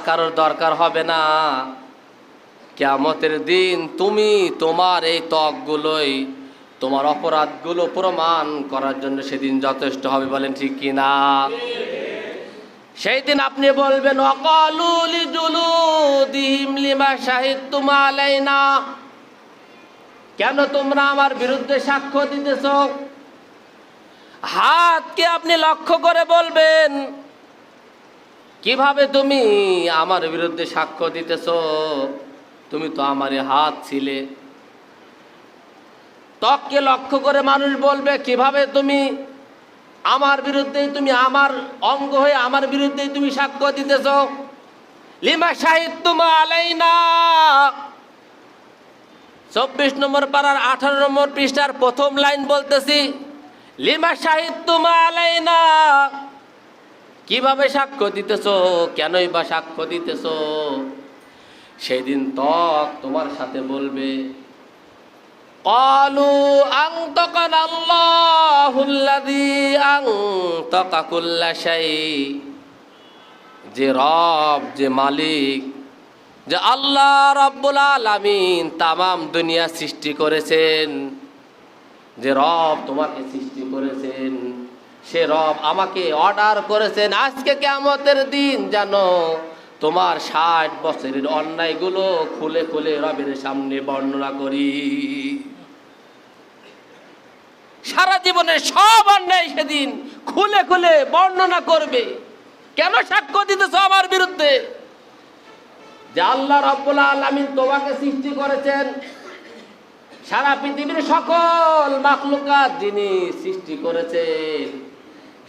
কারোর দরকার হবে না। কিয়ামতের দিন তুমি তোমার এই ত্বকগুলোই তোমার অপরাধগুলো প্রমাণ করার জন্য সেদিন যথেষ্ট হবে। বলেন ঠিক কিনা? সেই দিন আপনি বলবেন ওয়াকালু লিজুলুদিহিম লিমা শাহিদতুম আলাইনা, কেন তোমরা আমার বিরুদ্ধে সাক্ষ্য দিতেছ? হাতকে আপনি লক্ষ্য করে বলবেন, কিভাবে তুমি আমার বিরুদ্ধে সাক্ষ্য দিতেছ? তুমি তো আমারই হাত ছিলে। ত্বককে লক্ষ্য করে মানুষ বলবে, কিভাবে তুমি আমার বিরুদ্ধে, তুমি আমার অঙ্গ হয়ে আমার বিরুদ্ধেই তুমি সাক্ষ্য দিতেছ। লিমা শাহিদতুম আলাইনা, 24 নম্বর পারার 18 নম্বর পৃষ্ঠার প্রথম লাইন বলতেছি, লিমা শাহিদতুম আলাইনা, কিভাবে সাক্ষ্য দিতেছ, কেনই বা সাক্ষ্য দিতেছ? সেই দিন ত্বক তোমার সাথে বলবে, ক্বালু আনতাকানা আল্লাহুল্লাযী আনতাকা কুল্লা শাই, যে রব, যে মালিক, যে আল্লাহ রাব্বুল আলামিন তামাম দুনিয়া সৃষ্টি করেছেন, যে রব তোমাকে সৃষ্টি করেছেন, সে রব আমাকে অর্ডার করেছেন আজকে কিয়ামতের দিন যেন তোমার 60 বছরের অন্যায়গুলো খুলে খুলে রবের সামনে বর্ণনা করি। সারা জীবনের সব অন্যায় সেদিন খুলে খুলে বর্ণনা করবে। কেন সাক্ষ্য দিতেছ আমার বিরুদ্ধে? যে আল্লাহ রাব্বুল আলামিন তোমাকে সৃষ্টি করেছেন, সারা পৃথিবীর সকল মাখলুকাত যিনি সৃষ্টি করেছেন,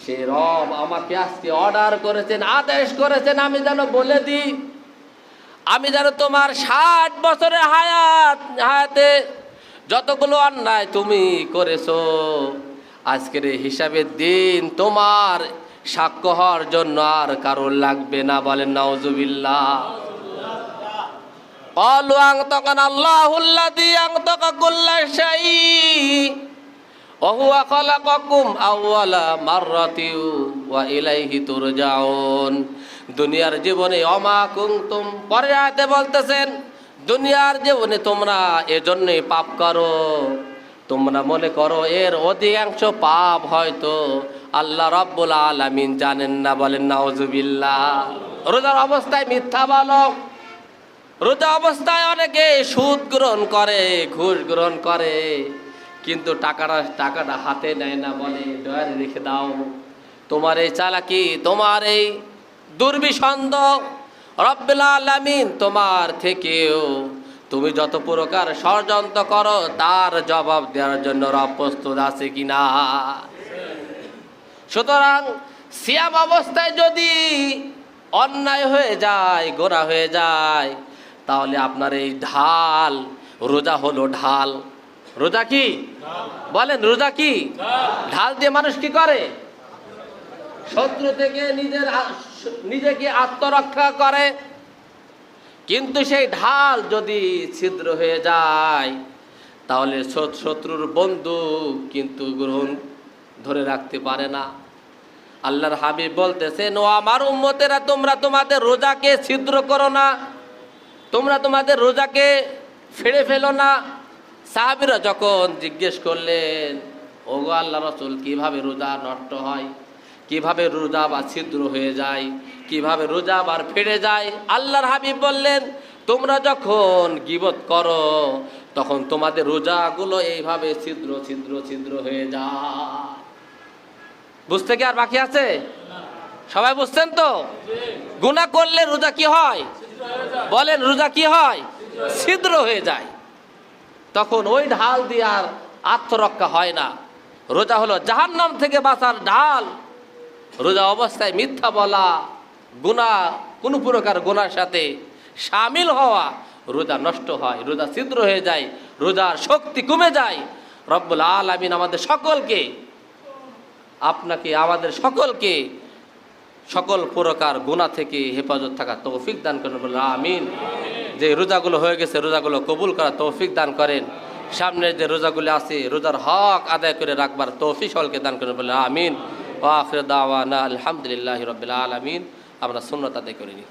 সে রব আমাকে আজকে অর্ডার করেছেন, আদেশ করেছেন আমি যেন বলে দিই, আমি যেন তোমার 60 বছরের হায়াতে যতগুলো অন্যায় তুমি করেছো, আজকের এই হিসাবের দিন তোমার সাক্ষ্য হওয়ার জন্য আর কারোর লাগবে না। বলেন নাউজুবিল্লাহ। ক্বালু আনতাকানা আল্লাহুল্লাযী আনতাকা কুল্লা শাই ওয়া হুয়া খালাকাকুম আউওয়ালা মাররাতিন ওয়া ইলাইহি তুরজাউন। দুনিয়ার জীবনে ওমা কুনতুম, পরে আয়াতে বলতেছেন দুনিয়ার জীবনে তোমরা এজন্যই পাপ করো, তোমরা মনে করো এর অধিকাংশ পাপ হয়তো আল্লাহ রাব্বুল আলামিন জানেন না। বলেন নাউজুবিল্লাহ। রোজার অবস্থায় মিথ্যা বলো, রোজা অবস্থায় অনেকে সুদ গ্রহণ করে, ঘুষ গ্রহণ করে, কিন্তু টাকাটা হাতে নেয় না, বলে ডয়ারে রেখে দাও। তোমার এই চালাকি, তোমার এই দুর্বিসন্ধ রব্বুল আলামিন তোমার থেকেও তুমি যত প্রকার ষড়যন্ত্র করো তার জবাব দেওয়ার জন্য রব প্রস্তুত আছে কিনা। সুতরাং সিয়াম অবস্থায় যদি অন্যায় হয়ে যায়, গোনা হয়ে যায়, তাহলে আপনার এই ঢাল, রোজা হলো ঢাল। রোজা কি? বলেন রোজা কি? ঢাল দিয়ে মানুষ কি করে? শত্রু থেকে নিজেকে আত্মরক্ষা করে। কিন্তু সেই ঢাল যদি ছিদ্র হয়ে যায় তাহলে শত্রুর বন্দুক কিন্তু গ্রহণ ধরে রাখতে পারে না। আল্লাহর হাবিব বলতেছেন, ও আমার উম্মতেরা, তোমরা তোমাদের রোজাকে ছিদ্র করো না, তোমরা তোমাদের রোজাকে ফেড়ে ফেলো না। সাহাবীরা যখন জিজ্ঞেস করলেন, ওগো আল্লাহ রাসূল, কিভাবে রোজা নষ্ট হয়, কিভাবে রোজা বা ছিদ্র হয়ে যায়, কিভাবে রোজা আবার ফেড়ে যায়? আল্লাহর হাবিব বললেন, তোমরা যখন গীবত করো তখন তোমাদের রোজাগুলো এইভাবে ছিদ্র ছিদ্র ছিদ্র হয়ে যায়। বুঝতে কি আর বাকি আছে? সবাই বুঝছেন তো? গুনাহ করলে রোজা কি হয়? বলেন রোজা কি হয়? ছিদ্র হয়ে যায়। তখন ওই ঢাল দিয়ে আর আত্মরক্ষা হয় না। রোজা হলো জাহান্নাম থেকে বাঁচার ঢাল। রোজা অবস্থায় মিথ্যা বলা, গুনাহ, কোনো প্রকার গুনার সাথে শামিল হওয়া, রোজা নষ্ট হয়, রোজা ছিদ্র হয়ে যায়, রোজার শক্তি কমে যায়। রব্বুল আলামিন আমাদের সকলকে, আপনাকে, আমাদের সকলকে সকল প্রকার গুনাহ থেকে হেফাজত থাকার তৌফিক দান করেন। বলে আমিন। যে রোজাগুলো হয়ে গেছে রোজাগুলো কবুল করার তৌফিক দান করেন। সামনের যে রোজাগুলো আছে রোজার হক আদায় করে রাখবার তৌফিক সকলকে দান করেন। বলে আমিন। ওয়া আখিরু দাওয়ানা আলহামদুলিল্লাহি রাব্বিল আলামিন। আমরা সুন্নাত আদায় করে নিই।